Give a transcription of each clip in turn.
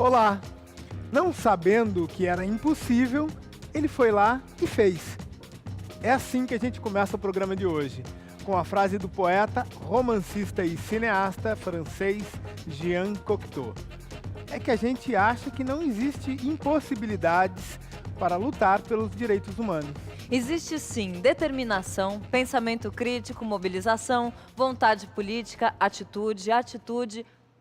Olá! Não sabendo que era impossível, ele foi lá e fez. É assim que a gente começa o programa de hoje, com a frase do poeta, romancista e cineasta francês Jean Cocteau. É que a gente acha que não existe impossibilidades para lutar pelos direitos humanos. Existe sim determinação, pensamento crítico, mobilização, vontade política, atitude,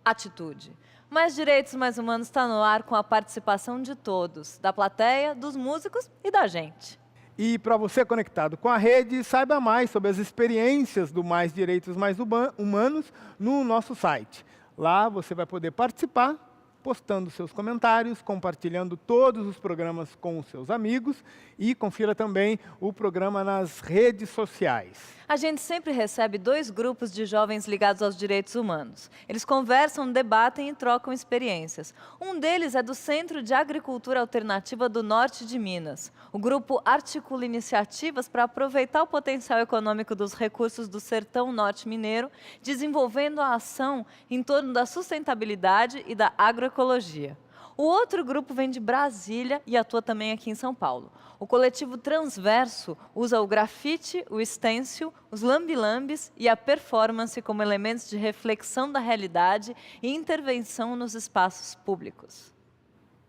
atitude. Mas Direitos Mais Humanos está no ar com a participação de todos, da plateia, dos músicos e da gente. E para você conectado com a rede, saiba mais sobre as experiências do Mais Direitos Mais Humanos no nosso site. Lá você vai poder participar, postando seus comentários, compartilhando todos os programas com os seus amigos e confira também o programa nas redes sociais. A gente sempre recebe 2 grupos de jovens ligados aos direitos humanos. Eles conversam, debatem e trocam experiências. Um deles é do Centro de Agricultura Alternativa do Norte de Minas. O grupo articula iniciativas para aproveitar o potencial econômico dos recursos do sertão norte mineiro, desenvolvendo a ação em torno da sustentabilidade e da agroecologia. O outro grupo vem de Brasília e atua também aqui em São Paulo. O coletivo Transverso usa o grafite, o stencil, os lambi-lambis e a performance como elementos de reflexão da realidade e intervenção nos espaços públicos.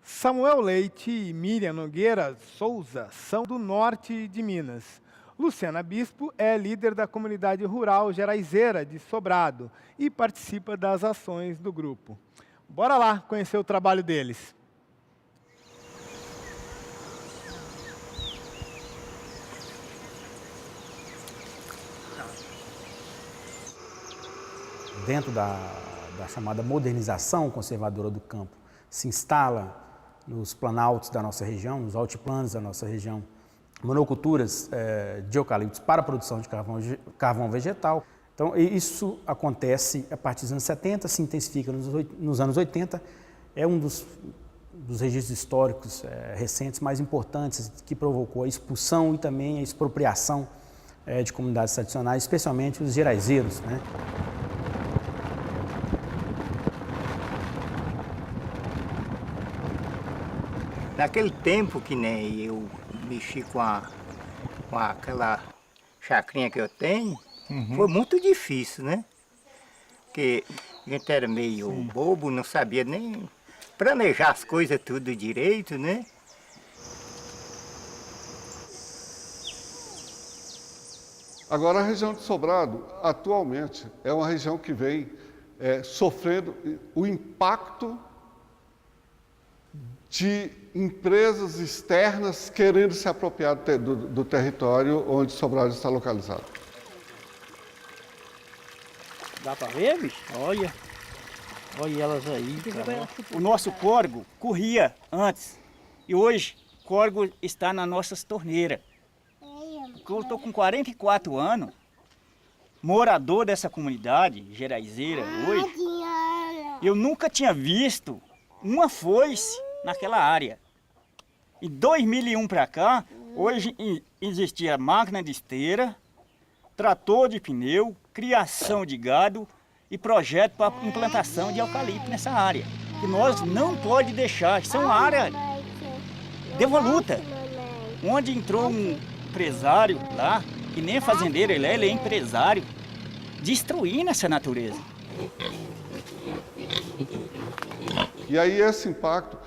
Samuel Leite e Miriam Nogueira Souza são do norte de Minas. Luciana Bispo é líder da comunidade rural geraizeira de Sobrado e participa das ações do grupo. Bora lá conhecer o trabalho deles. Dentro da chamada modernização conservadora do campo, se instala nos planaltos da nossa região, nos altiplanos da nossa região, monoculturas de eucaliptos para a produção de carvão vegetal. Então, isso acontece a partir dos anos 70, se intensifica nos anos 80, é um dos registros históricos recentes mais importantes que provocou a expulsão e também a expropriação de comunidades tradicionais, especialmente os geraizeiros, né? Naquele tempo que nem eu mexi com aquela chacrinha que eu tenho, foi muito difícil, né? Porque a gente era meio bobo, não sabia nem planejar as coisas tudo direito, né? Agora, a região de Sobrado, atualmente, é uma região que vem sofrendo o impacto de empresas externas querendo se apropriar do território onde Sobrado está localizado. Dá para ver, bicho? Olha. Olha elas aí. O nosso córrego corria antes. E hoje, o córrego está nas nossas torneiras. Eu estou com 44 anos, morador dessa comunidade geraizeira hoje. Eu nunca tinha visto uma foice naquela área. Em 2001 para cá, hoje existia máquina de esteira, trator de pneu, criação de gado e projeto para implantação de eucalipto nessa área. Que nós não pode deixar, isso é uma área devoluta, onde entrou um empresário lá, que nem é fazendeiro, ele é empresário, destruindo essa natureza. E aí esse impacto,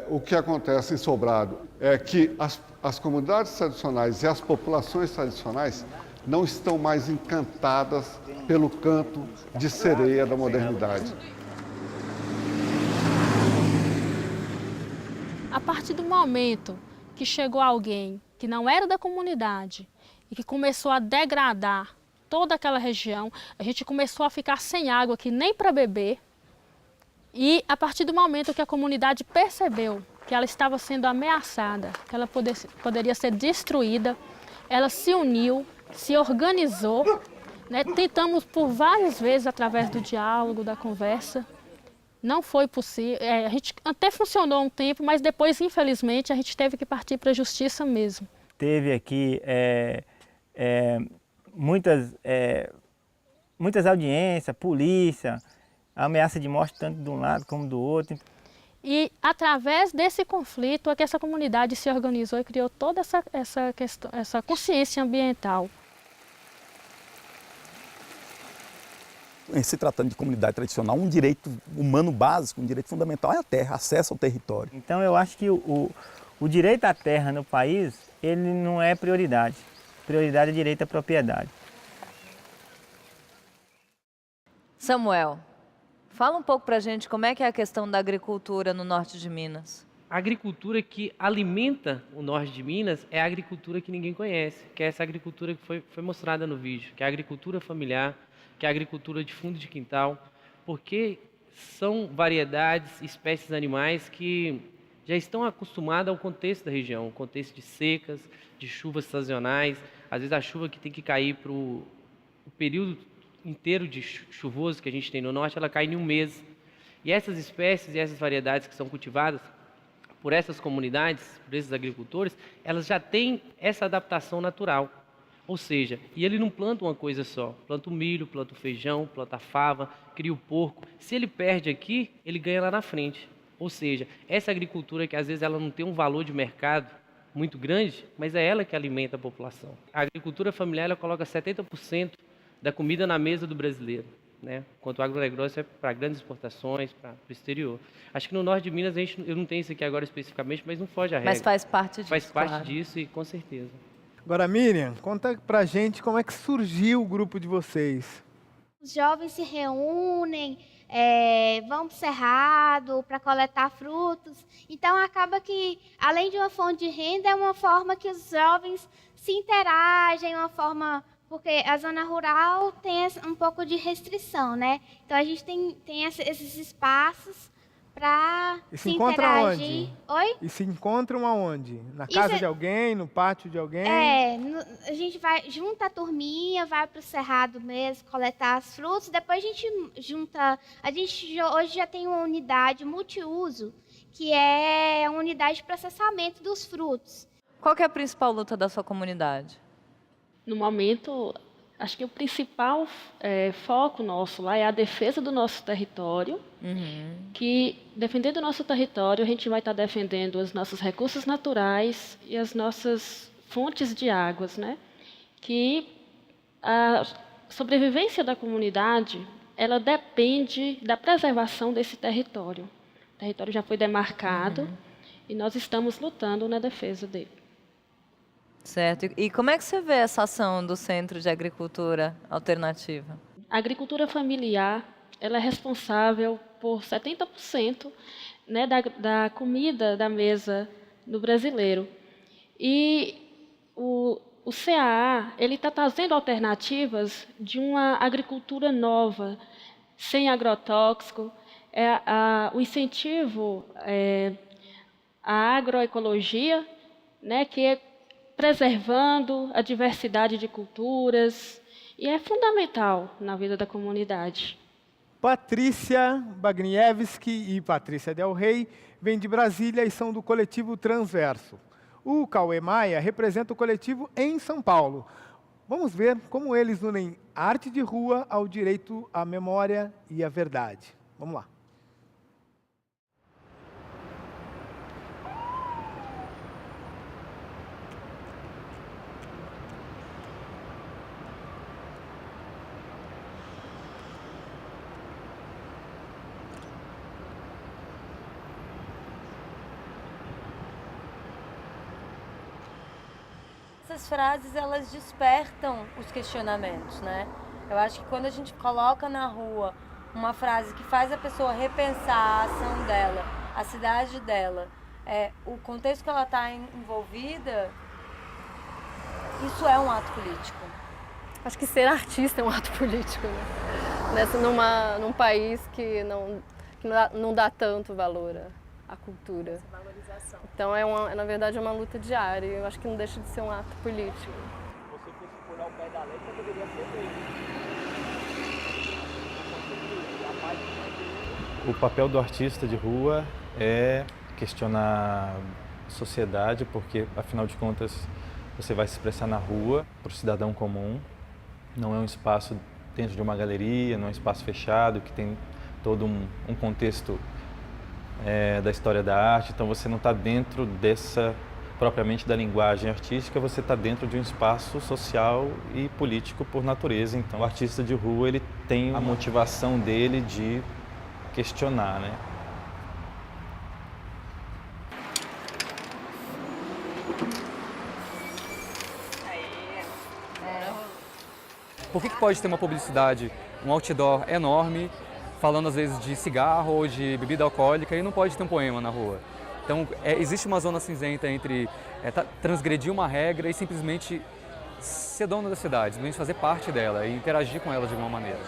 o que acontece em Sobrado, é que as comunidades tradicionais e as populações tradicionais não estão mais encantadas pelo canto de sereia da modernidade. A partir do momento que chegou alguém que não era da comunidade e que começou a degradar toda aquela região, a gente começou a ficar sem água que nem para beber. E a partir do momento que a comunidade percebeu que ela estava sendo ameaçada, que ela poderia ser destruída, ela se uniu, se organizou, né? Tentamos por várias vezes, através do diálogo, da conversa. Não foi possível, a gente até funcionou um tempo, mas depois, infelizmente, a gente teve que partir para a justiça mesmo. Teve aqui muitas audiências, polícia, ameaça de morte tanto de um lado como do outro. E através desse conflito é que essa comunidade se organizou e criou toda essa consciência ambiental. Em se tratando de comunidade tradicional, um direito humano básico, um direito fundamental é a terra, acesso ao território. Então eu acho que o direito à terra no país, ele não é prioridade. Prioridade é direito à propriedade. Samuel, fala um pouco pra gente como é que é a questão da agricultura no norte de Minas. A agricultura que alimenta o norte de Minas é a agricultura que ninguém conhece, que é essa agricultura que foi mostrada no vídeo, que é a agricultura familiar, que é a agricultura de fundo de quintal, porque são variedades, espécies animais que já estão acostumadas ao contexto da região, contexto de secas, de chuvas sazonais, às vezes a chuva que tem que cair para o período inteiro de chuvoso que a gente tem no norte, ela cai em um mês. E essas espécies e essas variedades que são cultivadas por essas comunidades, por esses agricultores, elas já têm essa adaptação natural. Ou seja, e ele não planta uma coisa só, planta o milho, planta o feijão, planta a fava, cria o porco. Se ele perde aqui, ele ganha lá na frente. Ou seja, essa agricultura que às vezes ela não tem um valor de mercado muito grande, mas é ela que alimenta a população. A agricultura familiar ela coloca 70% da comida na mesa do brasileiro, né? Enquanto o agronegócio é para grandes exportações, para o exterior. Acho que no norte de Minas, eu não tenho isso aqui agora especificamente, mas não foge a regra. Mas faz parte disso, Faz parte claro. disso e com certeza. Agora, Miriam, conta pra gente como é que surgiu o grupo de vocês. Os jovens se reúnem, vão para o cerrado para coletar frutos. Então, acaba que, além de uma fonte de renda, é uma forma que os jovens se interagem, uma forma... Porque a zona rural tem um pouco de restrição, né? Então, a gente tem esses espaços para se interagir. Onde? Oi? E se encontram aonde? Na casa de alguém, no pátio de alguém? A gente junta a turminha, vai para o cerrado mesmo, coletar as frutas, depois a gente junta... hoje já tem uma unidade multiuso, que é a unidade de processamento dos frutos. Qual que é a principal luta da sua comunidade? No momento, acho que o principal foco nosso lá é a defesa do nosso território, que defendendo o nosso território, a gente vai estar defendendo os nossos recursos naturais e as nossas fontes de águas, né? Que a sobrevivência da comunidade, ela depende da preservação desse território. O território já foi demarcado e nós estamos lutando na defesa dele. Certo. E como é que você vê essa ação do Centro de Agricultura Alternativa? A agricultura familiar, ela é responsável por 70%, né, da comida da mesa do brasileiro. E o CAA, ele está trazendo alternativas de uma agricultura nova, sem agrotóxico, o incentivo à agroecologia, né, que é preservando a diversidade de culturas, e é fundamental na vida da comunidade. Patrícia Bagniewski e Patrícia Del Rey vêm de Brasília e são do coletivo Transverso. O Cauê Maia representa o coletivo em São Paulo. Vamos ver como eles unem arte de rua ao direito à memória e à verdade. Vamos lá. Essas frases, elas despertam os questionamentos, né? Eu acho que quando a gente coloca na rua uma frase que faz a pessoa repensar a ação dela, a cidade dela, o contexto que ela está envolvida, isso é um ato político. Acho que ser artista é um ato político, né? Num país que não dá tanto valor à cultura. Essa valorização. Então, na verdade, é uma luta diária. Eu acho que não deixa de ser um ato político. Se você fosse furar o pé da letra, poderia ser feito. O papel do artista de rua é questionar a sociedade, porque, afinal de contas, você vai se expressar na rua para o cidadão comum. Não é um espaço dentro de uma galeria, não é um espaço fechado, que tem todo um contexto da história da arte, então você não está dentro dessa, propriamente da linguagem artística, você está dentro de um espaço social e político por natureza. Então o artista de rua, ele tem a motivação dele de questionar, né? Por que pode ter uma publicidade, um outdoor enorme, falando às vezes de cigarro ou de bebida alcoólica, e não pode ter um poema na rua? Então, existe uma zona cinzenta entre transgredir uma regra e simplesmente ser dono da cidade, simplesmente fazer parte dela e interagir com ela de alguma maneira.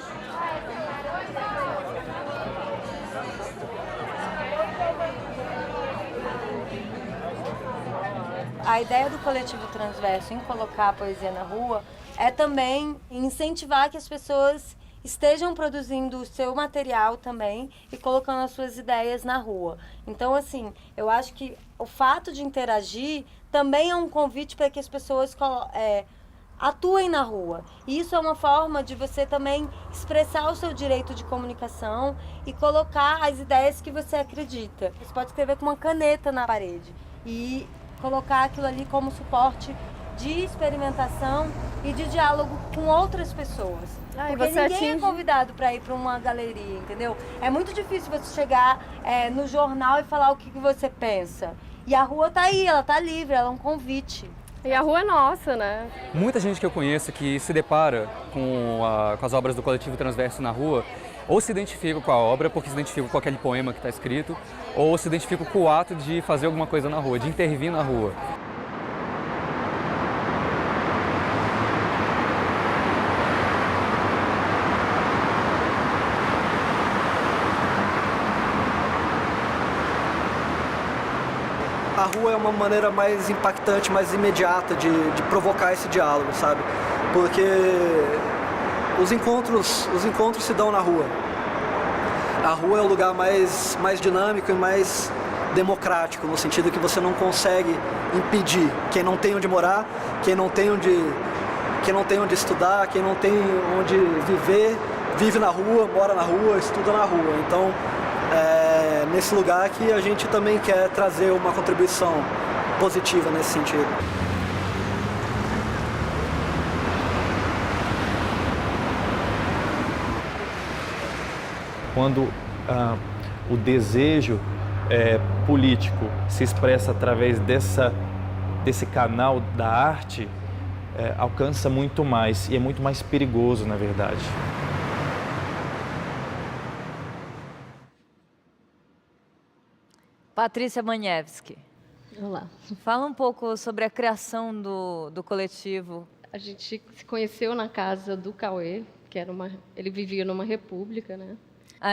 A ideia do coletivo Transverso em colocar a poesia na rua é também incentivar que as pessoas estejam produzindo o seu material também e colocando as suas ideias na rua. Então, assim, eu acho que o fato de interagir também é um convite para que as pessoas atuem na rua. E isso é uma forma de você também expressar o seu direito de comunicação e colocar as ideias que você acredita. Você pode escrever com uma caneta na parede e colocar aquilo ali como suporte de experimentação e de diálogo com outras pessoas. Porque ninguém é convidado para ir para uma galeria, entendeu? É muito difícil você chegar no jornal e falar o que você pensa. E a rua tá aí, ela tá livre, ela é um convite. E a rua é nossa, né? Muita gente que eu conheço que se depara com as obras do coletivo Transverso na rua, ou se identifica com a obra, porque se identifica com aquele poema que está escrito, ou se identifica com o ato de fazer alguma coisa na rua, de intervir na rua. A rua é uma maneira mais impactante, mais imediata de provocar esse diálogo, sabe? Porque os encontros se dão na rua. A rua é o lugar mais dinâmico e mais democrático, no sentido que você não consegue impedir quem não tem onde morar, quem não tem onde estudar, quem não tem onde viver, vive na rua, mora na rua, estuda na rua. Então, nesse lugar que a gente também quer trazer uma contribuição positiva nesse sentido. Quando o desejo político se expressa através desse canal da arte, alcança muito mais e é muito mais perigoso, na verdade. Patrícia Maniewski. Olá. Fala um pouco sobre a criação do coletivo. A gente se conheceu na casa do Cauê, que ele vivia numa república, né?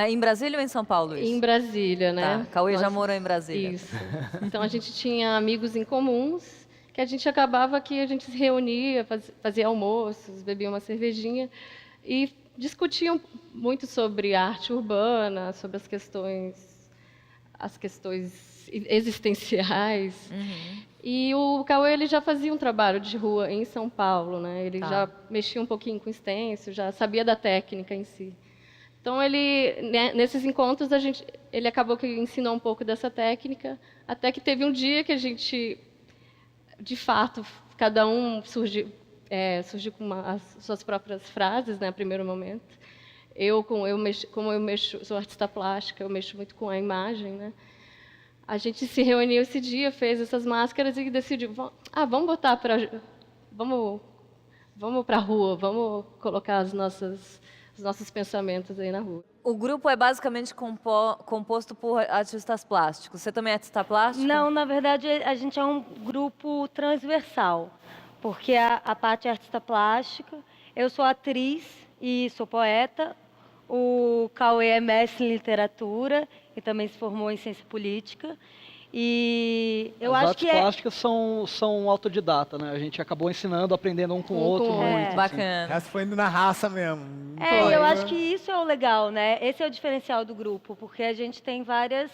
Em Brasília ou em São Paulo? Isso? Em Brasília, né? Tá. Cauê já morou em Brasília. Isso. Então a gente tinha amigos em comuns, que a gente acabava que a gente se reunia, fazia almoços, bebia uma cervejinha e discutiam muito sobre arte urbana, sobre as questões existenciais. Uhum. E o Cauê, ele já fazia um trabalho de rua em São Paulo, né? Ele já mexia um pouquinho com stencil, já sabia da técnica em si. Então, nesses encontros, ele acabou que ensinou um pouco dessa técnica, até que teve um dia que a gente, de fato, cada um surgiu com as suas próprias frases, né, no primeiro momento. Sou artista plástica, eu mexo muito com a imagem, né? A gente se reuniu esse dia, fez essas máscaras e decidiu, vamos para a rua, vamos colocar os nossos pensamentos aí na rua. O grupo é basicamente composto por artistas plásticos. Você também é artista plástico? Não, na verdade a gente é um grupo transversal, porque a Paty é artista plástica, eu sou atriz e sou poeta, o Cauê é mestre em literatura e também se formou em ciência política. E eu acho que as artes plásticas são autodidata, né? A gente acabou ensinando, aprendendo um com o outro. Muito, bacana. Essa foi indo na raça mesmo. Eu acho que isso é o legal, né? Esse é o diferencial do grupo, porque a gente tem várias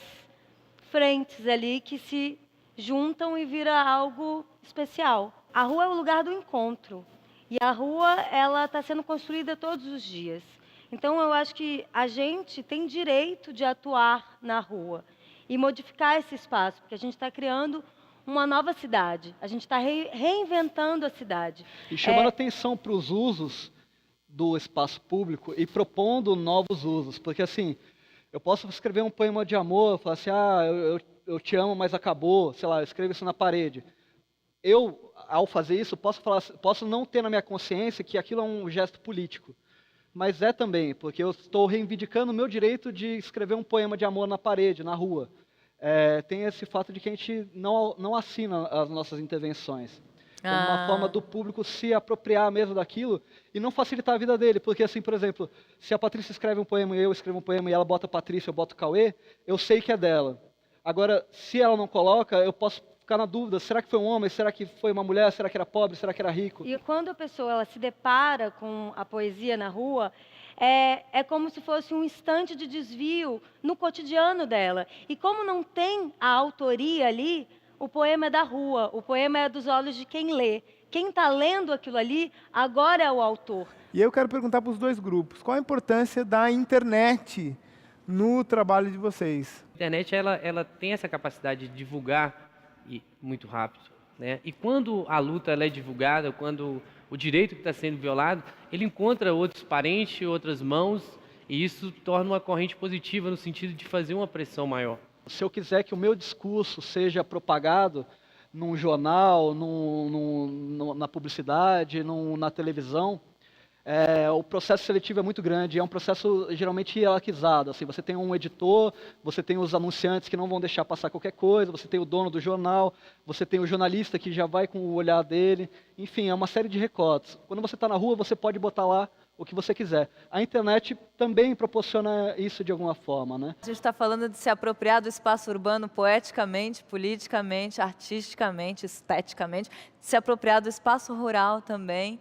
frentes ali que se juntam e vira algo especial. A rua é o lugar do encontro. E a rua, ela está sendo construída todos os dias. Então, eu acho que a gente tem direito de atuar na rua. e modificar esse espaço, porque a gente está criando uma nova cidade, a gente está reinventando a cidade. E chamando atenção para os usos do espaço público e propondo novos usos, porque assim, eu posso escrever um poema de amor, falar assim, eu te amo, mas acabou, sei lá, eu escrevo isso na parede. Eu, ao fazer isso, posso não ter na minha consciência que aquilo é um gesto político, mas é também, porque eu estou reivindicando o meu direito de escrever um poema de amor na parede, na rua. Tem esse fato de que a gente não assina as nossas intervenções. Como uma forma do público se apropriar mesmo daquilo e não facilitar a vida dele. Porque, assim, por exemplo, se a Patrícia escreve um poema e eu escrevo um poema e ela bota Patrícia, eu boto Cauê, eu sei que é dela. Agora, se ela não coloca, eu posso ficar na dúvida, será que foi um homem, será que foi uma mulher, será que era pobre, será que era rico? E quando a pessoa ela se depara com a poesia na rua, é como se fosse um instante de desvio no cotidiano dela. E como não tem a autoria ali, o poema é da rua, o poema é dos olhos de quem lê. Quem está lendo aquilo ali, agora é o autor. E eu quero perguntar para os dois grupos, qual a importância da internet no trabalho de vocês? A internet ela tem essa capacidade de divulgar muito rápido, né? E quando a luta ela é divulgada, quando o direito que está sendo violado, ele encontra outros parentes, outras mãos, e isso torna uma corrente positiva no sentido de fazer uma pressão maior. Se eu quiser que o meu discurso seja propagado num jornal, na publicidade, na televisão, o processo seletivo é muito grande, é um processo geralmente hierarquizado. Assim, você tem um editor, você tem os anunciantes que não vão deixar passar qualquer coisa, você tem o dono do jornal, você tem o jornalista que já vai com o olhar dele. Enfim, é uma série de recortes. Quando você está na rua, você pode botar lá o que você quiser. A internet também proporciona isso de alguma forma, né? A gente está falando de se apropriar do espaço urbano poeticamente, politicamente, artisticamente, esteticamente, se apropriar do espaço rural também.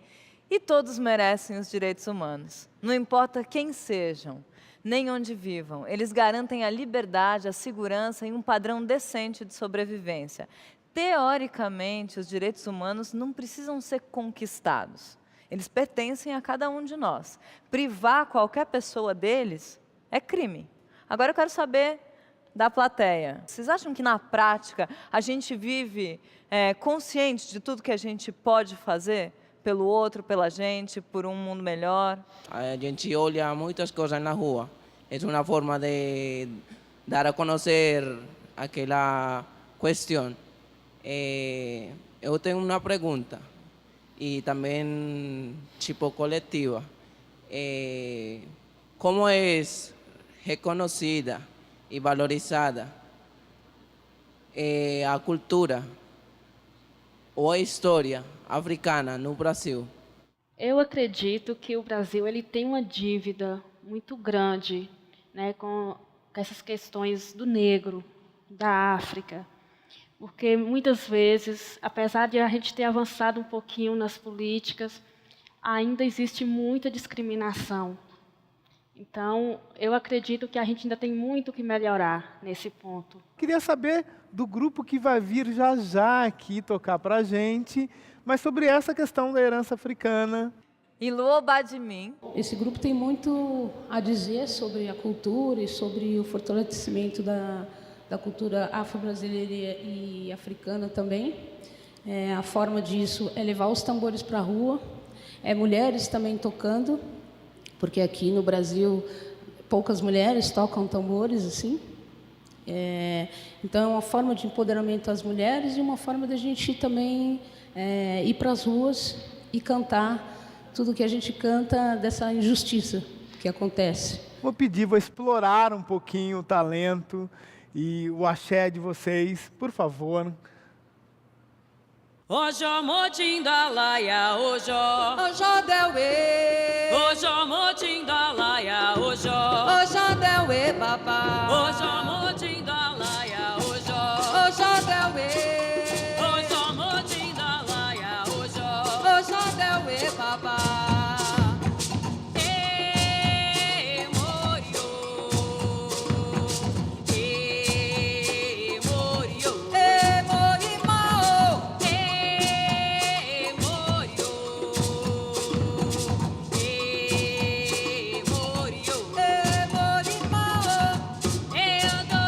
E todos merecem os direitos humanos. Não importa quem sejam, nem onde vivam. Eles garantem a liberdade, a segurança e um padrão decente de sobrevivência. Teoricamente, os direitos humanos não precisam ser conquistados. Eles pertencem a cada um de nós. Privar qualquer pessoa deles é crime. Agora eu quero saber da plateia. Vocês acham que na prática a gente vive consciente de tudo que a gente pode fazer pelo outro, pela gente, por um mundo melhor? A gente olha muitas coisas na rua. É uma forma de dar a conhecer aquela questão. Eu tenho uma pergunta. E também tipo coletiva. Como é reconhecida e valorizada a cultura ou a história africana no Brasil? Eu acredito que o Brasil ele tem uma dívida muito grande, né, com essas questões do negro, da África. Porque muitas vezes, apesar de a gente ter avançado um pouquinho nas políticas, ainda existe muita discriminação. Então, eu acredito que a gente ainda tem muito que melhorar nesse ponto. Queria saber do grupo que vai vir já já aqui tocar para a gente, mas sobre essa questão da herança africana. Ilu Badmin. Esse grupo tem muito a dizer sobre a cultura e sobre o fortalecimento da cultura afro-brasileira e africana também. A forma disso é levar os tambores para a rua, mulheres também tocando, porque aqui no Brasil poucas mulheres tocam tambores assim. Então é uma forma de empoderamento às mulheres e uma forma da gente também ir para as ruas e cantar tudo que a gente canta dessa injustiça que acontece. Vou explorar um pouquinho o talento e o axé de vocês, por favor. Ojo motindalaia, ojo, ojo delwe, ojo motindalaia, ojo, ojo delwe, papa, ojo motindalaia, ojo, ojo delwe, ojo motindalaia, ojo, ojo delwe, papa. Eu dou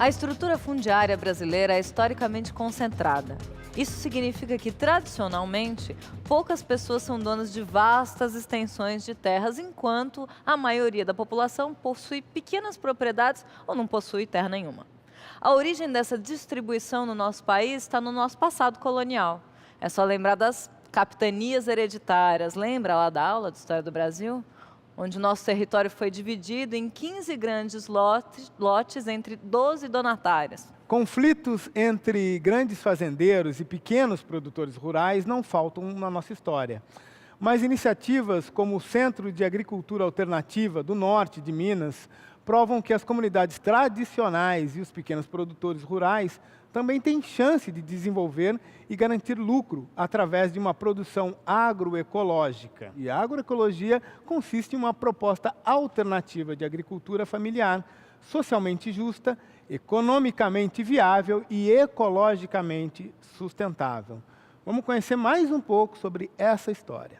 A estrutura fundiária brasileira é historicamente concentrada. Isso significa que, tradicionalmente, poucas pessoas são donas de vastas extensões de terras, enquanto a maioria da população possui pequenas propriedades ou não possui terra nenhuma. A origem dessa distribuição no nosso país está no nosso passado colonial. É só lembrar das capitanias hereditárias. Lembra lá da aula de História do Brasil? Onde o nosso território foi dividido em 15 grandes lotes entre 12 donatárias. Conflitos entre grandes fazendeiros e pequenos produtores rurais não faltam na nossa história. Mas iniciativas como o Centro de Agricultura Alternativa do Norte de Minas provam que as comunidades tradicionais e os pequenos produtores rurais também têm chance de desenvolver e garantir lucro através de uma produção agroecológica. E a agroecologia consiste em uma proposta alternativa de agricultura familiar, socialmente justa, economicamente viável e ecologicamente sustentável. Vamos conhecer mais um pouco sobre essa história.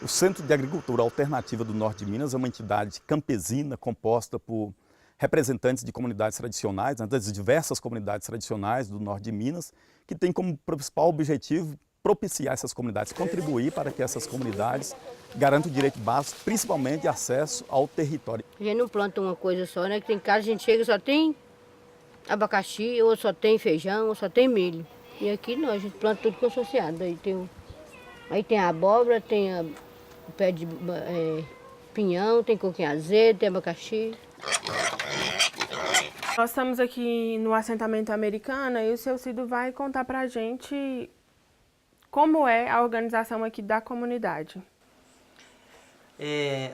O Centro de Agricultura Alternativa do Norte de Minas é uma entidade campesina composta por representantes de comunidades tradicionais, das diversas comunidades tradicionais do Norte de Minas, que tem como principal objetivo propiciar essas comunidades, contribuir para que essas comunidades garantam o direito básico, principalmente de acesso ao território. A gente não planta uma coisa só, né? Que tem casa, a gente chega e só tem abacaxi, ou só tem feijão, ou só tem milho. E aqui não, a gente planta tudo associado. Aí tem a abóbora, tem o pé de pinhão, tem coquinho azedo, tem abacaxi. Nós estamos aqui no assentamento Americana e o seu Cido vai contar pra gente como é a organização aqui da comunidade.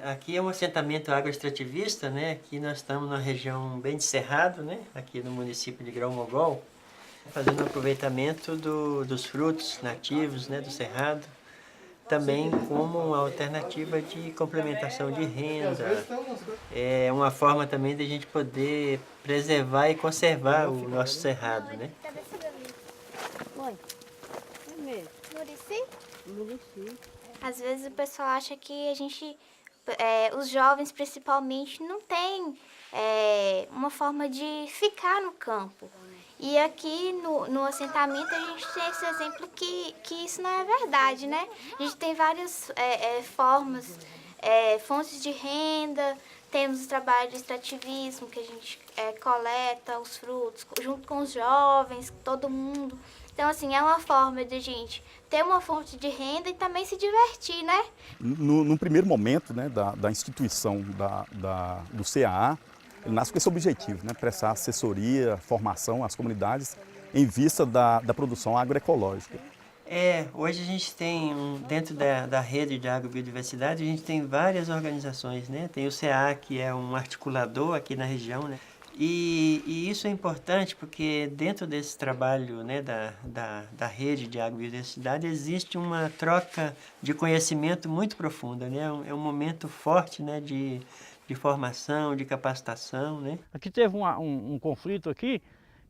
Aqui é um assentamento agroextrativista, né? Aqui nós estamos na região bem de Cerrado, né? Aqui no município de Grão-Mogol, fazendo aproveitamento dos frutos nativos, né? Do Cerrado, também como uma alternativa de complementação de renda. É uma forma também de a gente poder preservar e conservar o nosso Cerrado, né? Às vezes o pessoal acha que a gente, os jovens principalmente, não tem uma forma de ficar no campo. E aqui no assentamento a gente tem esse exemplo que isso não é verdade, né? A gente tem várias formas, fontes de renda, temos o trabalho de extrativismo, que a gente coleta os frutos junto com os jovens, todo mundo. Então, assim, é uma forma de a gente ter uma fonte de renda e também se divertir, né? No primeiro momento, né, da instituição do CAA, ele nasce com esse objetivo, né, prestar assessoria, formação às comunidades em vista da produção agroecológica. Hoje a gente tem, dentro da rede de agrobiodiversidade, a gente tem várias organizações, né? Tem o CAA, que é um articulador aqui na região, né? E isso é importante porque dentro desse trabalho, né, da rede de agrobiodiversidade existe uma troca de conhecimento muito profunda, né? É um momento forte, né, de formação, de capacitação, né? Aqui teve um conflito aqui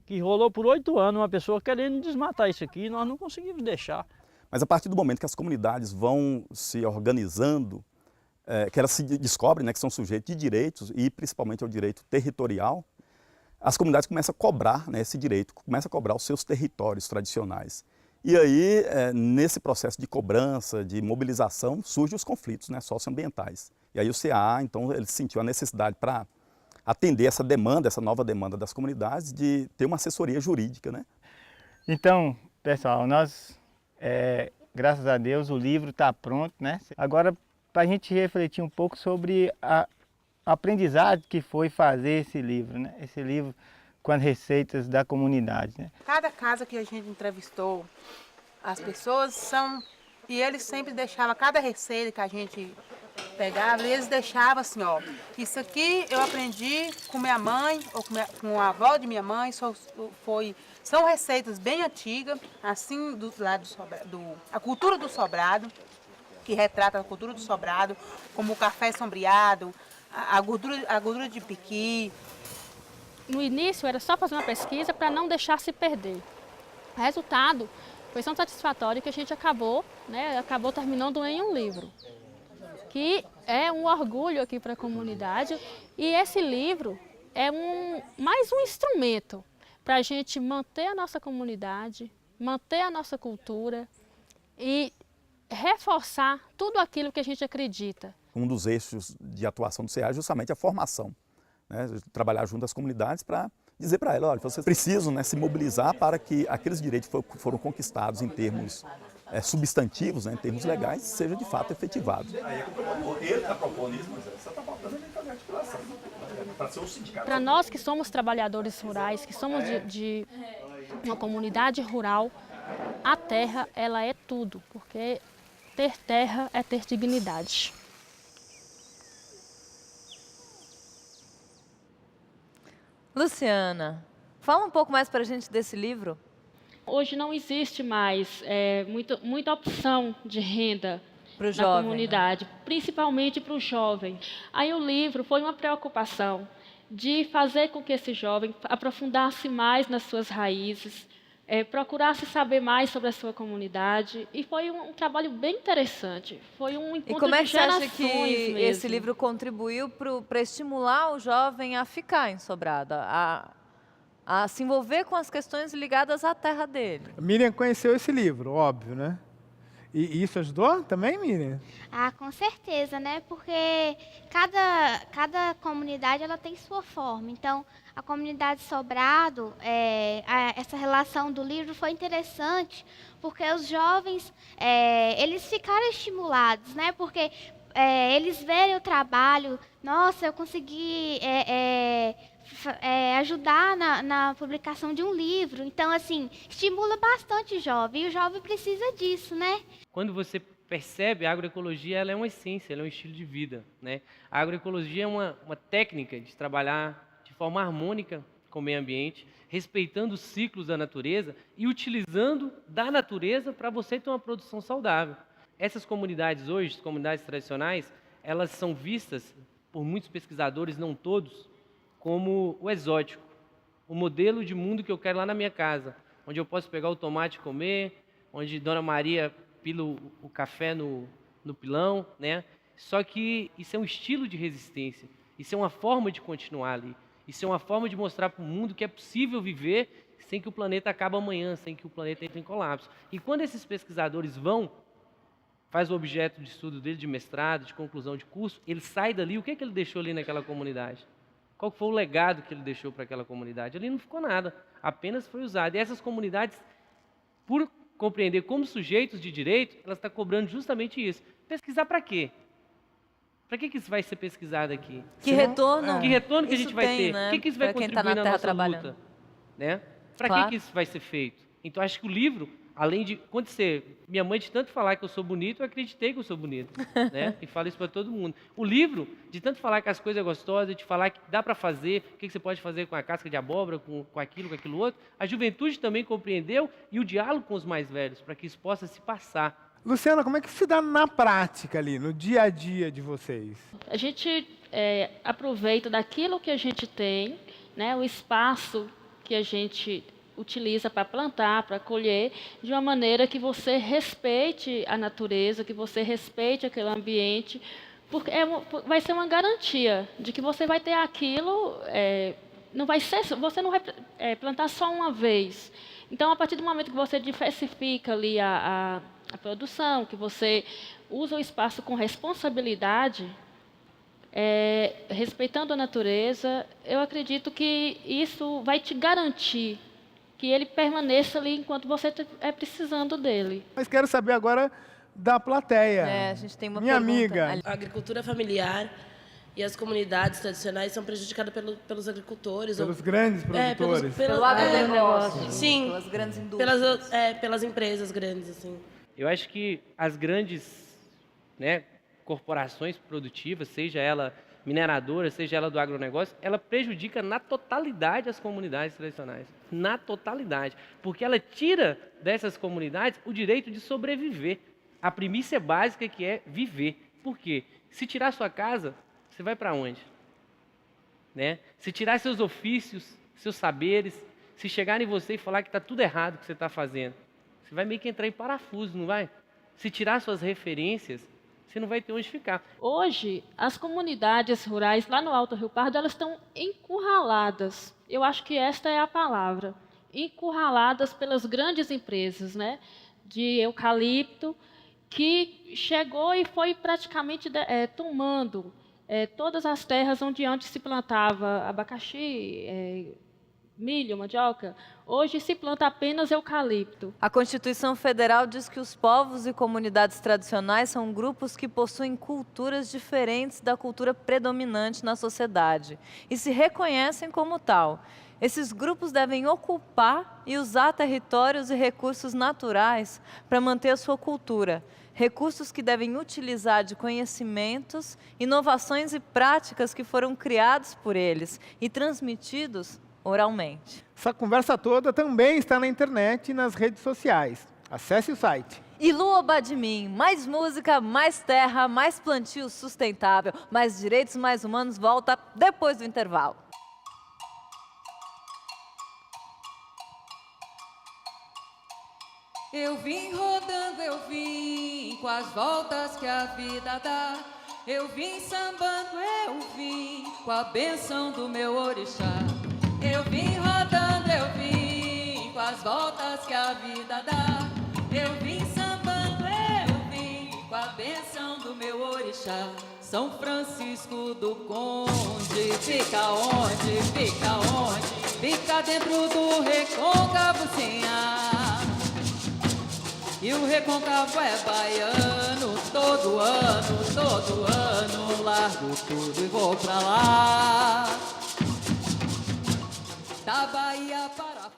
que rolou por 8 anos, uma pessoa querendo desmatar isso aqui e nós não conseguimos deixar. Mas a partir do momento que as comunidades vão se organizando, que elas se descobrem, né, que são sujeitos de direitos e principalmente ao direito territorial, as comunidades começam a cobrar, né, esse direito, começam a cobrar os seus territórios tradicionais. E aí, nesse processo de cobrança, de mobilização, surgem os conflitos, né, socioambientais. E aí o CAA, então, ele sentiu a necessidade para atender essa demanda, essa nova demanda das comunidades, de ter uma assessoria jurídica, né? Então, pessoal, nós, graças a Deus, o livro está pronto, né? Agora, para a gente refletir um pouco sobre a aprendizagem que foi fazer esse livro, né? Esse livro com as receitas da comunidade, né? Cada casa que a gente entrevistou, as pessoas são... E eles sempre deixavam, cada receita que a gente pegava, eles deixavam assim, ó, isso aqui eu aprendi com minha mãe, ou com a avó de minha mãe, são receitas bem antigas, assim, do lado a cultura do sobrado, que retrata a cultura do sobrado, como o café sombreado, a gordura de piqui. No início era só fazer uma pesquisa para não deixar se perder. O resultado Foi tão satisfatório que a gente acabou terminando em um livro, que é um orgulho aqui para a comunidade. E esse livro é mais um instrumento para a gente manter a nossa comunidade, manter a nossa cultura e reforçar tudo aquilo que a gente acredita. Um dos eixos de atuação do CEA é justamente a formação, né? Trabalhar junto às comunidades para dizer para elas, olha, vocês precisam, né, se mobilizar para que aqueles direitos que foram conquistados em termos substantivos, né, em termos legais, sejam de fato efetivados. Ele está propondo isso, mas você está faltando ele fazer articulação para ser um sindicato. Para nós que somos trabalhadores rurais, que somos de uma comunidade rural, a terra, ela é tudo, porque ter terra é ter dignidade. Luciana, fala um pouco mais para a gente desse livro. Hoje não existe mais muita opção de renda pro na jovem, comunidade, né? Principalmente para o jovem. Aí o livro foi uma preocupação de fazer com que esse jovem aprofundasse mais nas suas raízes, procurasse saber mais sobre a sua comunidade, e foi um trabalho bem interessante. Foi um encontro de gerações. E como é que você acha que mesmo. esse livro contribuiu para estimular o jovem a ficar em Sobrado, a se envolver com as questões ligadas à terra dele? Miriam conheceu esse livro, óbvio, né? E isso ajudou também, Miriam? Ah, com certeza, né? Porque cada comunidade ela tem sua forma. Então, a comunidade Sobrado, essa relação do livro foi interessante, porque os jovens, eles ficaram estimulados, né? Porque eles verem o trabalho, nossa, eu consegui ajudar na publicação de um livro. Então, assim, estimula bastante o jovem, e o jovem precisa disso, né? Quando você percebe, a agroecologia ela é uma essência, ela é um estilo de vida, né? A agroecologia é uma técnica de trabalhar de forma harmônica com o meio ambiente, respeitando os ciclos da natureza e utilizando da natureza para você ter uma produção saudável. Essas comunidades hoje, as comunidades tradicionais, elas são vistas por muitos pesquisadores, não todos, como o exótico, o modelo de mundo que eu quero lá na minha casa, onde eu posso pegar o tomate e comer, onde Dona Maria pila o café no pilão, né? Só que isso é um estilo de resistência, isso é uma forma de continuar ali, isso é uma forma de mostrar para o mundo que é possível viver sem que o planeta acabe amanhã, sem que o planeta entre em colapso. E quando esses pesquisadores faz o objeto de estudo dele, de mestrado, de conclusão de curso, ele sai dali, o que ele deixou ali naquela comunidade? Qual foi o legado que ele deixou para aquela comunidade? Ali não ficou nada, apenas foi usado. E essas comunidades, por compreender como sujeitos de direito, elas estão cobrando justamente isso. Pesquisar para quê? Para que isso vai ser pesquisado aqui? Que retorno? Que retorno que a gente vai ter? Né? O que isso vai contribuir na nossa luta? Né? Para Claro. que isso vai ser feito? Então, acho que o livro, além de acontecer, minha mãe de tanto falar que eu sou bonito, eu acreditei que eu sou bonito, né? E falo isso para todo mundo. O livro, de tanto falar que as coisas é gostosas, de falar que dá para fazer, o que você pode fazer com a casca de abóbora, com aquilo outro, a juventude também compreendeu, e o diálogo com os mais velhos, para que isso possa se passar. Luciana, como é que se dá na prática ali, no dia a dia de vocês? A gente aproveita daquilo que a gente tem, né, o espaço que a gente utiliza para plantar, para colher, de uma maneira que você respeite a natureza, que você respeite aquele ambiente, porque vai ser uma garantia de que você vai ter aquilo, não vai ser, você não vai plantar só uma vez. Então, a partir do momento que você diversifica ali a produção, que você usa o espaço com responsabilidade, respeitando a natureza, eu acredito que isso vai te garantir que ele permaneça ali enquanto você precisando dele. Mas quero saber agora da plateia. A gente tem uma Minha pergunta. amiga. A agricultura familiar e as comunidades tradicionais são prejudicadas pelos agricultores. Pelos grandes produtores. Pelo agronegócio. Sim. Pelas grandes indústrias. Pelas empresas grandes, assim. Eu acho que as grandes, né, corporações produtivas, seja ela mineradora, seja ela do agronegócio, ela prejudica na totalidade as comunidades tradicionais. Na totalidade. Porque ela tira dessas comunidades o direito de sobreviver. A premissa básica que é viver. Por quê? Se tirar sua casa, você vai para onde? Né? Se tirar seus ofícios, seus saberes, se chegar em você e falar que está tudo errado o que você está fazendo, Você vai meio que entrar em parafuso, não vai? Se tirar suas referências, você não vai ter onde ficar. Hoje, as comunidades rurais lá no Alto Rio Pardo, elas estão encurraladas. Eu acho que esta é a palavra. Encurraladas pelas grandes empresas, né, de eucalipto, que chegou e foi praticamente tomando todas as terras onde antes se plantava abacaxi, milho, mandioca. Hoje se planta apenas eucalipto. A Constituição Federal diz que os povos e comunidades tradicionais são grupos que possuem culturas diferentes da cultura predominante na sociedade e se reconhecem como tal. Esses grupos devem ocupar e usar territórios e recursos naturais para manter a sua cultura. Recursos que devem utilizar de conhecimentos, inovações e práticas que foram criados por eles e transmitidos oralmente. Essa conversa toda também está na internet e nas redes sociais. Acesse o site. Ilu Obadimim, mais música, mais terra, mais plantio sustentável, mais direitos, mais humanos, volta depois do intervalo. Eu vim rodando, eu vim com as voltas que a vida dá. Eu vim sambando, eu vim com a benção do meu orixá. Eu vim rodando, eu vim com as voltas que a vida dá. Eu vim sambando, eu vim com a benção do meu orixá. São Francisco do Conde, fica onde? Fica onde? Fica dentro do Recôncavo, Sinhá. E o Recôncavo é baiano, todo ano, largo tudo e vou pra lá. Da Bahia para a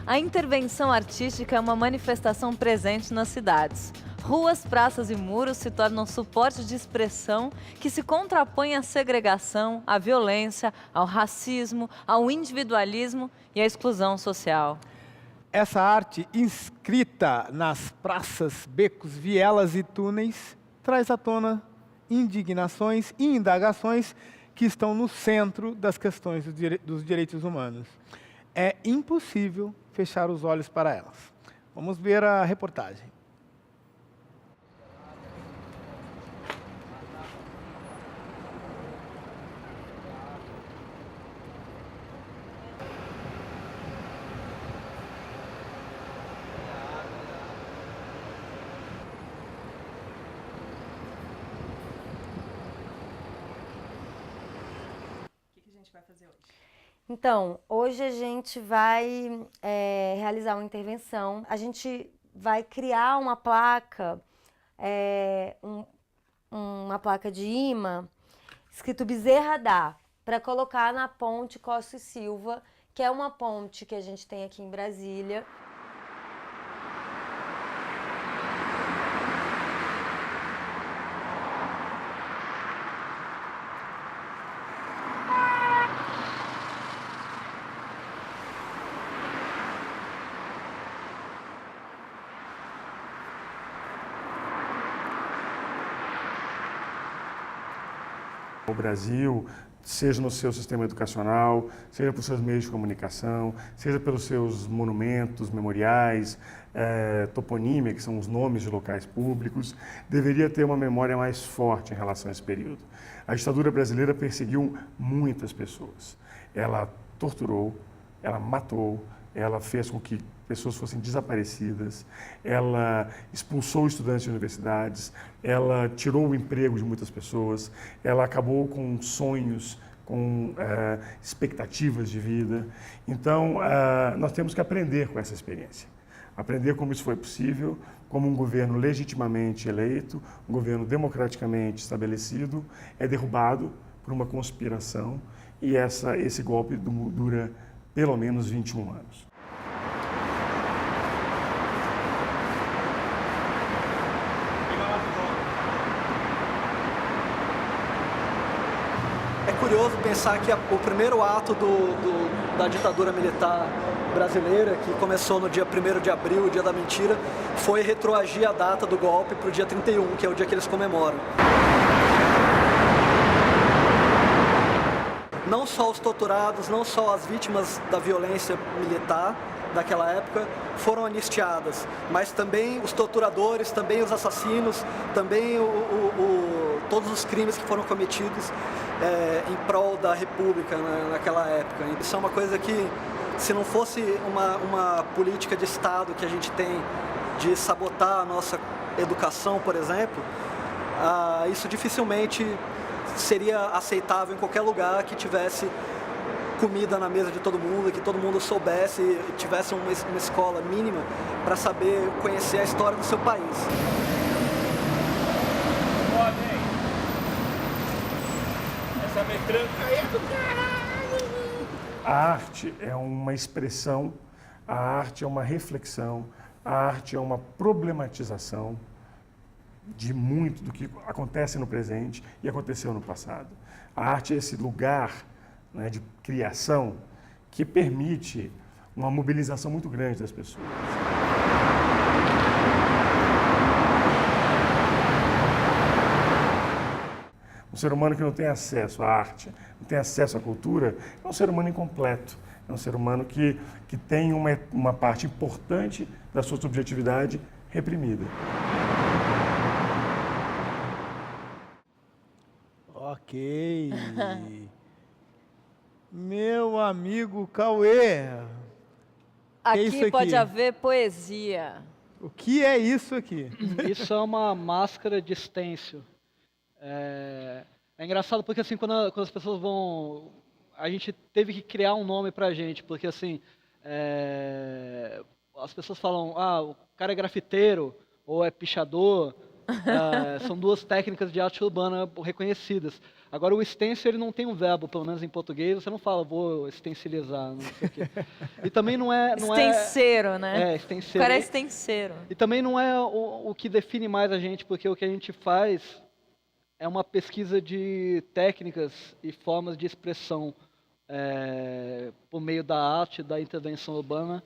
A intervenção artística é uma manifestação presente nas cidades. Ruas, praças e muros se tornam suporte de expressão que se contrapõe à segregação, à violência, ao racismo, ao individualismo e à exclusão social. Essa arte, inscrita nas praças, becos, vielas e túneis, traz à tona indignações e indagações que estão no centro das questões dos direitos humanos. É impossível fechar os olhos para elas. Vamos ver a reportagem. Então, hoje a gente vai realizar uma intervenção. A gente vai criar uma placa, uma placa de imã, escrito Bezerra Dá, para colocar na ponte Costa e Silva, que é uma ponte que a gente tem aqui em Brasília. O Brasil, seja no seu sistema educacional, seja por seus meios de comunicação, seja pelos seus monumentos, memoriais, toponímia, que são os nomes de locais públicos, deveria ter uma memória mais forte em relação a esse período. A ditadura brasileira perseguiu muitas pessoas. Ela torturou, ela matou, ela fez com que pessoas fossem desaparecidas, ela expulsou estudantes de universidades, ela tirou o emprego de muitas pessoas, ela acabou com sonhos, com expectativas de vida. Então, nós temos que aprender com essa experiência. Aprender como isso foi possível, como um governo legitimamente eleito, um governo democraticamente estabelecido, é derrubado por uma conspiração e esse golpe dura pelo menos 21 anos. É curioso pensar que o primeiro ato da ditadura militar brasileira, que começou no dia 1º de abril, o dia da mentira, foi retroagir a data do golpe para o dia 31, que é o dia que eles comemoram. Não só os torturados, não só as vítimas da violência militar daquela época foram anistiadas, mas também os torturadores, também os assassinos, também todos os crimes que foram cometidos em prol da República naquela época. Isso é uma coisa que, se não fosse uma política de Estado que a gente tem de sabotar a nossa educação, por exemplo, isso dificilmente seria aceitável em qualquer lugar que tivesse comida na mesa de todo mundo, que todo mundo soubesse e tivesse uma escola mínima para saber conhecer a história do seu país. Essa metranca aí é do caralho! A arte é uma expressão, a arte é uma reflexão, a arte é uma problematização de muito do que acontece no presente e aconteceu no passado. A arte é esse lugar, né, de criação que permite uma mobilização muito grande das pessoas. Um ser humano que não tem acesso à arte, não tem acesso à cultura, é um ser humano incompleto. É um ser humano que tem uma parte importante da sua subjetividade reprimida. Ok. Meu amigo Cauê. Aqui pode haver poesia. O que é isso aqui? Isso é uma máscara de stencil. É engraçado porque assim, quando as pessoas vão... A gente teve que criar um nome pra gente, porque assim, as pessoas falam, o cara é grafiteiro ou é pichador. São duas técnicas de arte urbana reconhecidas. Agora, o stencil, ele não tem um verbo, pelo menos em português, você não fala, vou stencilizar, não sei o quê. E também não é... Estenceiro, né? Estenceiro. O cara é estenceiro. E também não é o que define mais a gente, porque o que a gente faz é uma pesquisa de técnicas e formas de expressão por meio da arte, da intervenção urbana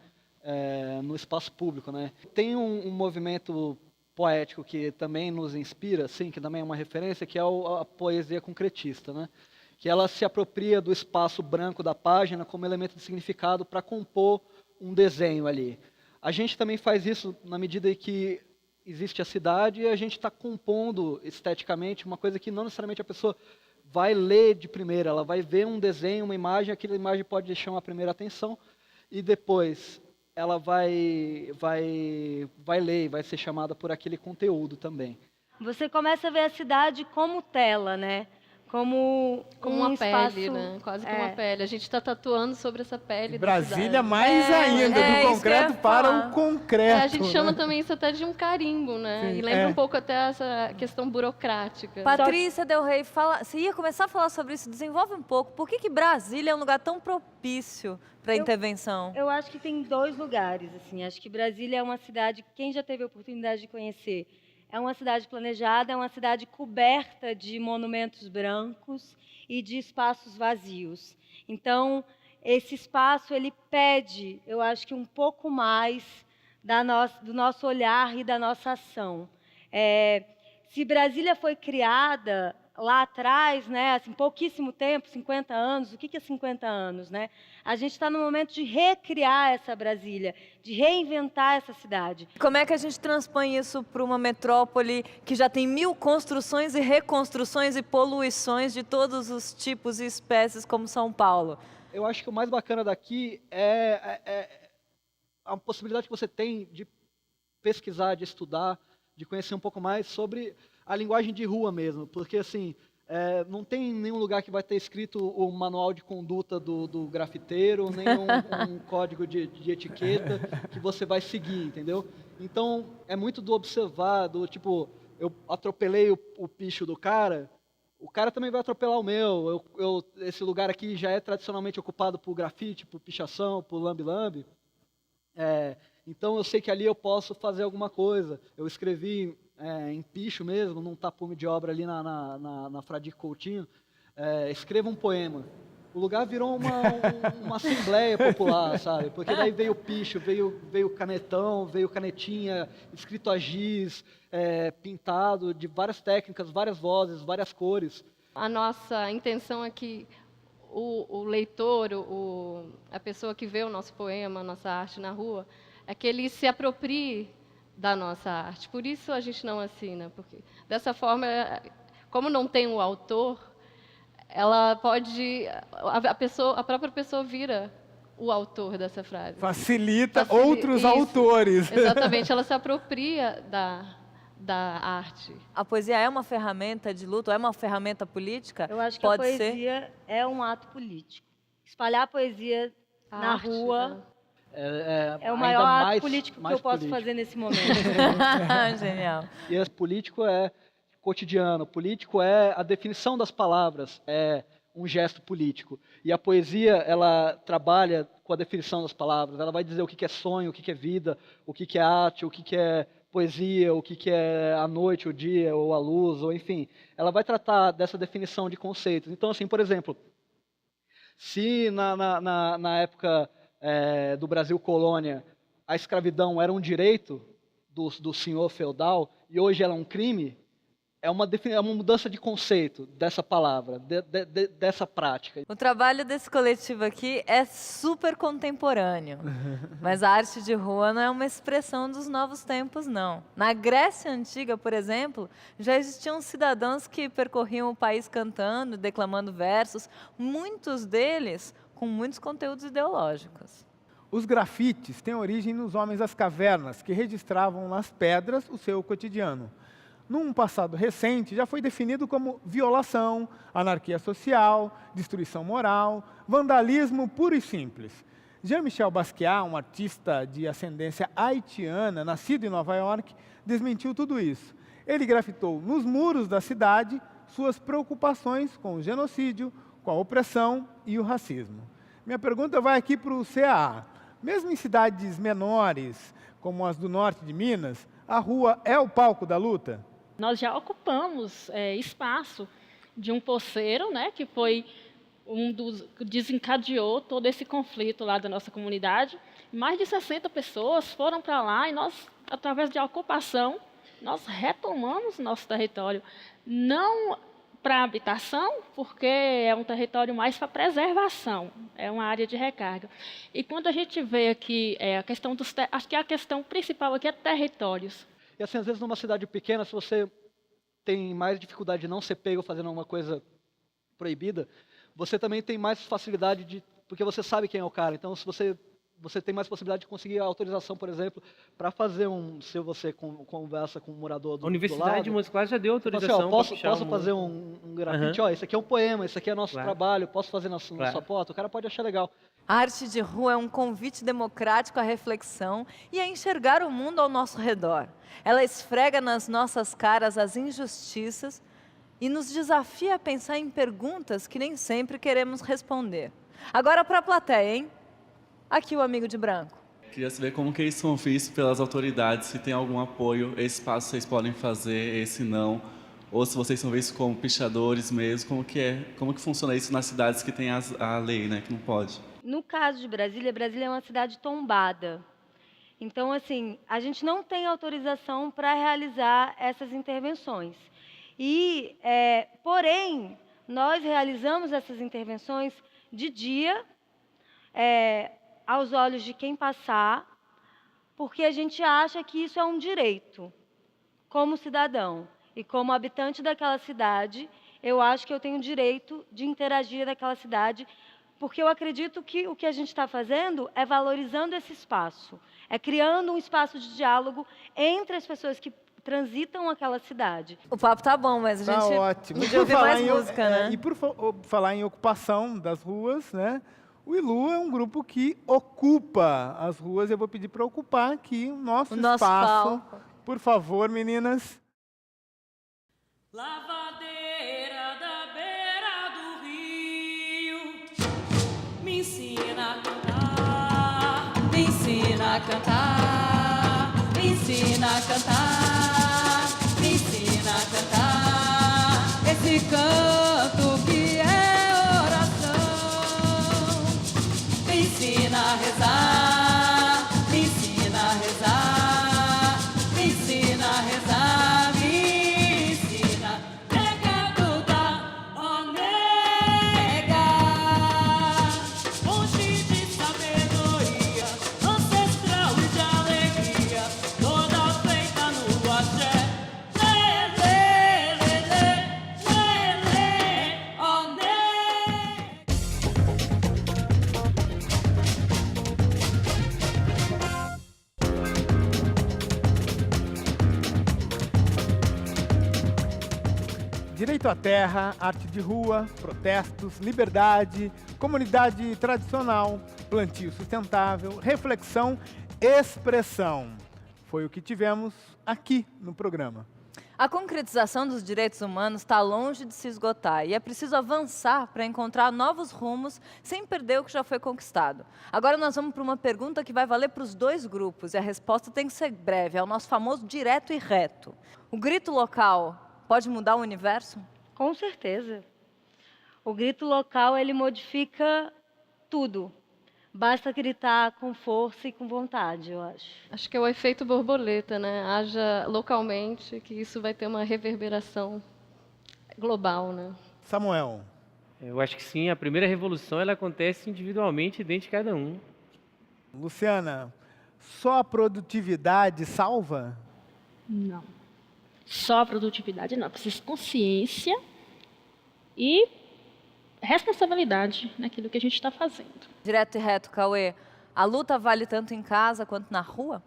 no espaço público, né? Tem um movimento poético que também nos inspira, assim, que também é uma referência, que é a poesia concretista, né? Que ela se apropria do espaço branco da página como elemento de significado para compor um desenho ali. A gente também faz isso na medida em que existe a cidade e a gente está compondo esteticamente uma coisa que não necessariamente a pessoa vai ler de primeira, ela vai ver um desenho, uma imagem, aquela imagem pode chamar a primeira atenção e depois ela vai ler e vai ser chamada por aquele conteúdo também. Você começa a ver a cidade como tela, né? Como uma espaço... pele, né? Quase como uma pele. A gente está tatuando sobre essa pele. Brasília mais ainda, do concreto para o concreto. A gente chama também isso até de um carimbo, né? Sim, e lembra um pouco até essa questão burocrática. Patrícia Del Rey, você ia começar a falar sobre isso, desenvolve um pouco. Por que Brasília é um lugar tão propício para intervenção? Eu acho que tem dois lugares, assim. Acho que Brasília é uma cidade, quem já teve a oportunidade de conhecer, é uma cidade planejada, é uma cidade coberta de monumentos brancos e de espaços vazios. Então, esse espaço, ele pede, eu acho que um pouco mais do nosso olhar e da nossa ação. Se Brasília foi criada lá atrás, né, assim, pouquíssimo tempo, 50 anos, o que é 50 anos? Né? A gente está no momento de recriar essa Brasília, de reinventar essa cidade. Como é que a gente transpõe isso para uma metrópole que já tem 1000 construções e reconstruções e poluições de todos os tipos e espécies como São Paulo? Eu acho que o mais bacana daqui é a possibilidade que você tem de pesquisar, de estudar, de conhecer um pouco mais sobre a linguagem de rua mesmo, porque assim, não tem nenhum lugar que vai ter escrito o manual de conduta do grafiteiro, nem um código de etiqueta que você vai seguir, entendeu? Então, é muito do observar, do tipo, eu atropelei o picho do cara, o cara também vai atropelar o meu, esse lugar aqui já é tradicionalmente ocupado por grafite, por pichação, por lambe-lambe, então eu sei que ali eu posso fazer alguma coisa. Eu escrevi em picho mesmo, num tapume de obra ali na Fradique Coutinho, escreva um poema. O lugar virou uma assembleia popular, sabe? Porque daí veio picho, veio canetão, veio canetinha, escrito a giz, pintado de várias técnicas, várias vozes, várias cores. A nossa intenção é que o leitor, a pessoa que vê o nosso poema, a nossa arte na rua, é que ele se aproprie da nossa arte. Por isso a gente não assina, porque dessa forma, como não tem o autor, ela pode, a própria pessoa vira o autor dessa frase. Facilita outros autores. Exatamente, ela se apropria da arte. A poesia é uma ferramenta de luta, é uma ferramenta política? Eu acho que Pode a poesia é um ato político. Espalhar a poesia na rua é o maior ato político que eu posso fazer nesse momento. Genial. E esse político é cotidiano, político é a definição das palavras, é um gesto político. E a poesia, ela trabalha com a definição das palavras, ela vai dizer o que é sonho, o que é vida, o que é arte, o que é poesia, o que é a noite, o dia, ou a luz, ou enfim. Ela vai tratar dessa definição de conceitos. Então, assim, por exemplo, se na época do Brasil colônia a escravidão era um direito do senhor feudal e hoje ela é um crime, é uma mudança de conceito dessa palavra, dessa prática. O trabalho desse coletivo aqui é super contemporâneo, mas a arte de rua não é uma expressão dos novos tempos, não. Na Grécia Antiga, por exemplo, já existiam cidadãos que percorriam o país cantando, declamando versos, muitos deles com muitos conteúdos ideológicos. Os grafites têm origem nos homens das cavernas, que registravam nas pedras o seu cotidiano. Num passado recente, já foi definido como violação, anarquia social, destruição moral, vandalismo puro e simples. Jean-Michel Basquiat, um artista de ascendência haitiana, nascido em Nova York, desmentiu tudo isso. Ele grafitou nos muros da cidade suas preocupações com o genocídio, com a opressão e o racismo. Minha pergunta vai aqui para o CAA. Mesmo em cidades menores, como as do norte de Minas, a rua é o palco da luta? Nós já ocupamos espaço de um poceiro, né, que foi que desencadeou todo esse conflito lá da nossa comunidade. Mais de 60 pessoas foram para lá e nós, através de ocupação, nós retomamos nosso território. Não para habitação, porque é um território mais para preservação, é uma área de recarga. E quando a gente vê aqui a questão acho que a questão principal aqui é territórios. E assim, às vezes numa cidade pequena, se você tem mais dificuldade de não ser pego fazendo uma coisa proibida, você também tem mais facilidade porque você sabe quem é o cara. Então, se você tem mais possibilidade de conseguir a autorização, por exemplo, para fazer se você conversa com um morador do lado. A Universidade de Montes Claros já deu autorização. Posso fazer um grafite? Ó, esse aqui é um poema, esse aqui é nosso trabalho, posso fazer na sua foto? O cara pode achar legal. A arte de rua é um convite democrático à reflexão e a enxergar o mundo ao nosso redor. Ela esfrega nas nossas caras as injustiças e nos desafia a pensar em perguntas que nem sempre queremos responder. Agora para a plateia, hein? Aqui o amigo de branco. Queria saber como que eles são vistos pelas autoridades, se tem algum apoio, esse passo vocês podem fazer, esse não, ou se vocês são vistos como pichadores mesmo, como que funciona isso nas cidades que tem a lei, né, que não pode? No caso de Brasília, Brasília é uma cidade tombada. Então, assim, a gente não tem autorização para realizar essas intervenções. Porém, nós realizamos essas intervenções de dia, aos olhos de quem passar, porque a gente acha que isso é um direito, como cidadão. E como habitante daquela cidade, eu acho que eu tenho o direito de interagir naquela cidade, porque eu acredito que o que a gente está fazendo é valorizando esse espaço, é criando um espaço de diálogo entre as pessoas que transitam aquela cidade. O papo tá bom, mas a gente ótimo. podia ouvir mais música, né? E por falar em ocupação das ruas, né? O ILU é um grupo que ocupa as ruas. Eu vou pedir para ocupar aqui o nosso espaço. Palco. Por favor, meninas. Lavadeira da beira do rio, me ensina a cantar, me ensina a cantar, me ensina a cantar, me ensina a cantar esse canto que é Direito à terra, arte de rua, protestos, liberdade, comunidade tradicional, plantio sustentável, reflexão, expressão. Foi o que tivemos aqui no programa. A concretização dos direitos humanos está longe de se esgotar e é preciso avançar para encontrar novos rumos sem perder o que já foi conquistado. Agora nós vamos para uma pergunta que vai valer para os dois grupos e a resposta tem que ser breve, é o nosso famoso direto e reto. O grito local pode mudar o universo? Com certeza. O grito local, ele modifica tudo. Basta gritar com força e com vontade, eu acho. Acho que é o efeito borboleta, né? Haja localmente, que isso vai ter uma reverberação global, né? Samuel. Eu acho que sim, a primeira revolução ela acontece individualmente dentro de cada um. Luciana, só a produtividade salva? Não. Só a produtividade não. Precisa consciência e responsabilidade naquilo que a gente está fazendo. Direto e reto, Cauê. A luta vale tanto em casa quanto na rua?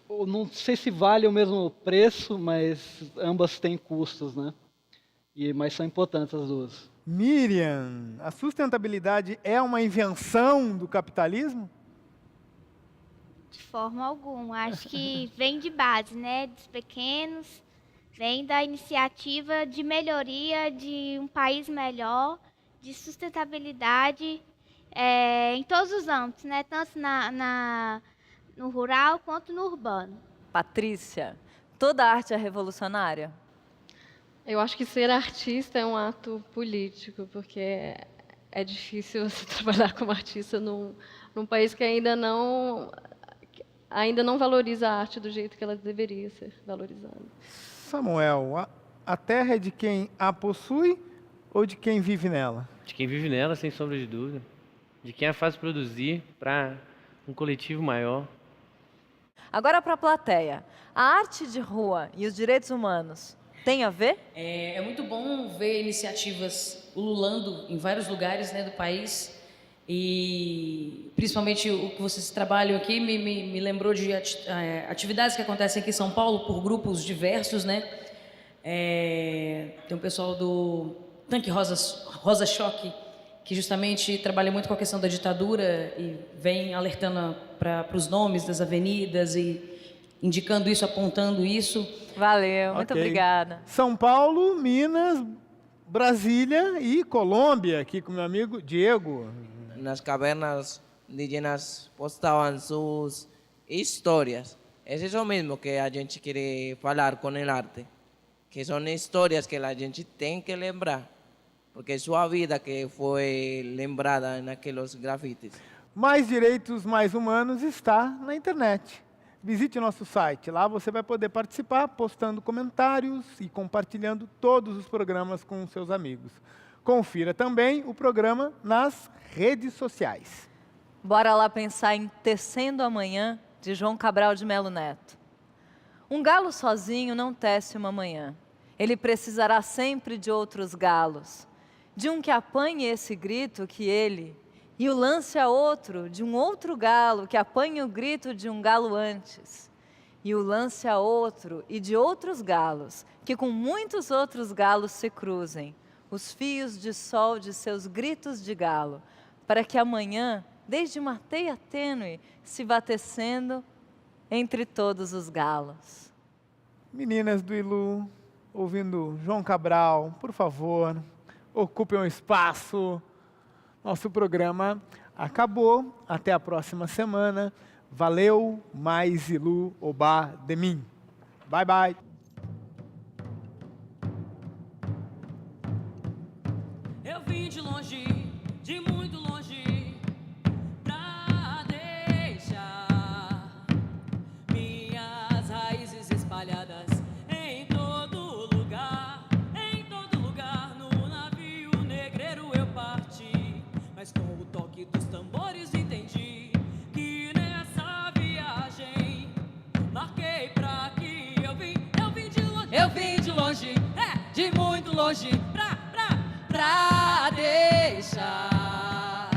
Eu não sei se vale o mesmo preço, mas ambas têm custos, né? Mas são importantes as duas. Miriam, a sustentabilidade é uma invenção do capitalismo? De forma alguma. Acho que vem de base, né? Dos pequenos, vem da iniciativa de melhoria de um país melhor, de sustentabilidade em todos os âmbitos, né? Tanto no rural quanto no urbano. Patrícia, toda arte é revolucionária? Eu acho que ser artista é um ato político, porque é difícil você trabalhar como artista num país que ainda não valoriza a arte do jeito que ela deveria ser valorizada. Samuel, a terra é de quem a possui ou de quem vive nela? De quem vive nela, sem sombra de dúvida. De quem a faz produzir para um coletivo maior. Agora para a plateia. A arte de rua e os direitos humanos têm a ver? É muito bom ver iniciativas ululando em vários lugares, né, do país. E principalmente o que vocês trabalham aqui me lembrou de atividades que acontecem aqui em São Paulo por grupos diversos, né? Tem um pessoal do Tanque Rosa Choque, que justamente trabalha muito com a questão da ditadura e vem alertando para os nomes das avenidas e indicando isso, apontando isso. Valeu, muito obrigada. São Paulo, Minas, Brasília e Colômbia, aqui com meu amigo Diego. Nas cavernas indígenas postavam suas histórias. É isso mesmo que a gente quer falar com o arte, que são histórias que a gente tem que lembrar, porque é sua vida que foi lembrada naqueles grafites. Mais Direitos, Mais Humanos está na internet. Visite o nosso site, lá você vai poder participar postando comentários e compartilhando todos os programas com seus amigos. Confira também o programa nas redes sociais. Bora lá pensar em Tecendo Amanhã, de João Cabral de Melo Neto. Um galo sozinho não tece uma manhã. Ele precisará sempre de outros galos. De um que apanhe esse grito que ele, e o lance a outro, de um outro galo que apanhe o grito de um galo antes. E o lance a outro e de outros galos, que com muitos outros galos se cruzem, os fios de sol de seus gritos de galo, para que amanhã, desde uma teia tênue, se vá tecendo entre todos os galos. Meninas do Ilu, ouvindo João Cabral, por favor, ocupem um espaço. Nosso programa acabou. Até a próxima semana. Valeu, mais Ilu Obá de mim. Bye, bye. Eu vim de longe, de muito longe, pra deixar minhas raízes espalhadas em todo lugar, no navio negreiro eu parti, mas com o toque dos tambores entendi que nessa viagem marquei pra que eu vim de longe, de muito longe, pra deixar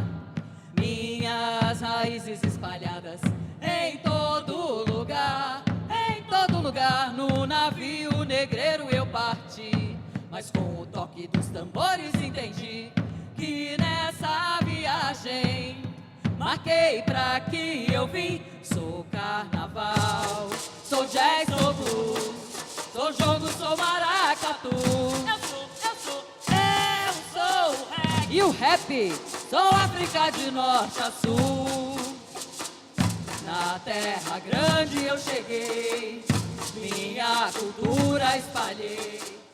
minhas raízes espalhadas em todo lugar, no navio negreiro eu parti. bati, mas com o toque dos tambores entendi que nessa viagem marquei pra que eu vim. Sou carnaval, sou jazz, sou blues, sou jogo, sou maracatu. Eu sou o reggae e o rap, sou África de norte a sul. Na terra grande eu cheguei, minha cultura espalhei.